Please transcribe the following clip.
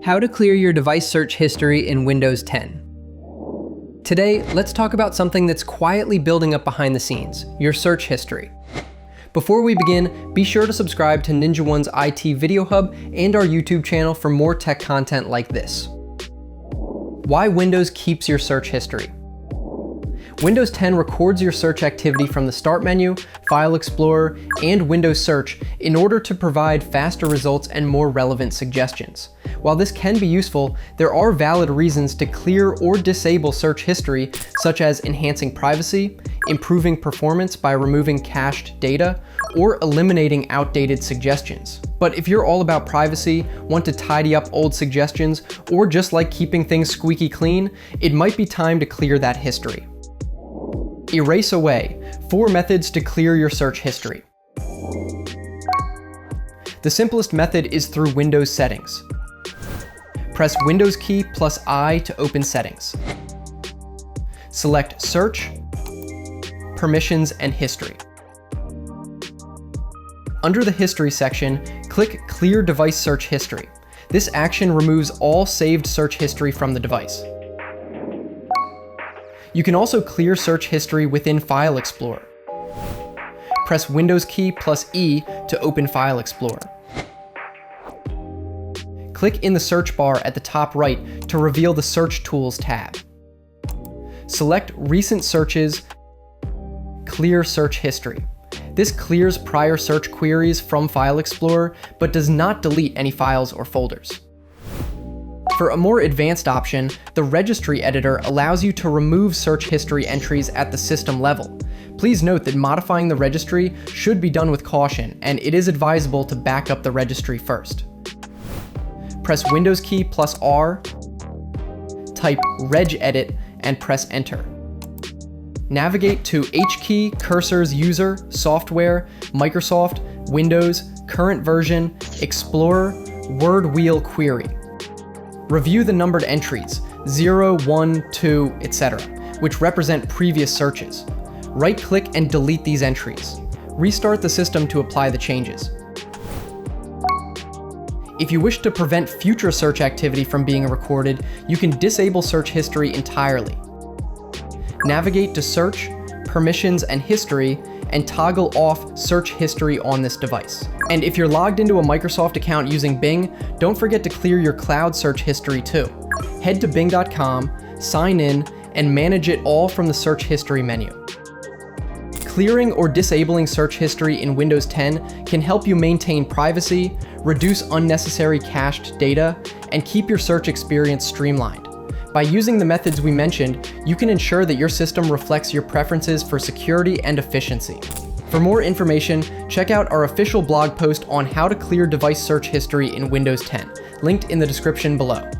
How to clear your device search history in Windows 10. Today, let's talk about something that's quietly building up behind the scenes, your search history. Before we begin, be sure to subscribe to Ninja One's IT Video Hub and our YouTube channel for more tech content like this. Why Windows keeps your search history. Windows 10 records your search activity from the Start menu, File Explorer, and Windows Search in order to provide faster results and more relevant suggestions. While this can be useful, there are valid reasons to clear or disable search history, such as enhancing privacy, improving performance by removing cached data, or eliminating outdated suggestions. But if you're all about privacy, want to tidy up old suggestions, or just like keeping things squeaky clean, it might be time to clear that history. Erase away. 4 methods to clear your search history. The simplest method is through Windows Settings. Press Windows key plus I to open Settings. Select Search, Permissions, and History. Under the History section, click Clear Device Search History. This action removes all saved search history from the device. You can also clear search history within File Explorer. Press Windows key plus E to open File Explorer. Click in the search bar at the top right to reveal the Search Tools tab. Select Recent Searches, Clear Search History. This clears prior search queries from File Explorer, but does not delete any files or folders. For a more advanced option, the Registry Editor allows you to remove search history entries at the system level. Please note that modifying the registry should be done with caution, and it is advisable to back up the registry first. Press Windows key plus R, type regedit, and press Enter. Navigate to HKey, Cursors, User, Software, Microsoft, Windows, Current Version, Explorer, Word Wheel Query. Review the numbered entries, 0, 1, 2, etc., which represent previous searches. Right-click and delete these entries. Restart the system to apply the changes. If you wish to prevent future search activity from being recorded, you can disable search history entirely. Navigate to Search, Permissions, and History, and toggle off Search History on this device. And if you're logged into a Microsoft account using Bing, don't forget to clear your cloud search history too. Head to bing.com, sign in, and manage it all from the Search History menu. Clearing or disabling search history in Windows 10 can help you maintain privacy, reduce unnecessary cached data, and keep your search experience streamlined. By using the methods we mentioned, you can ensure that your system reflects your preferences for security and efficiency. For more information, check out our official blog post on how to clear device search history in Windows 10, linked in the description below.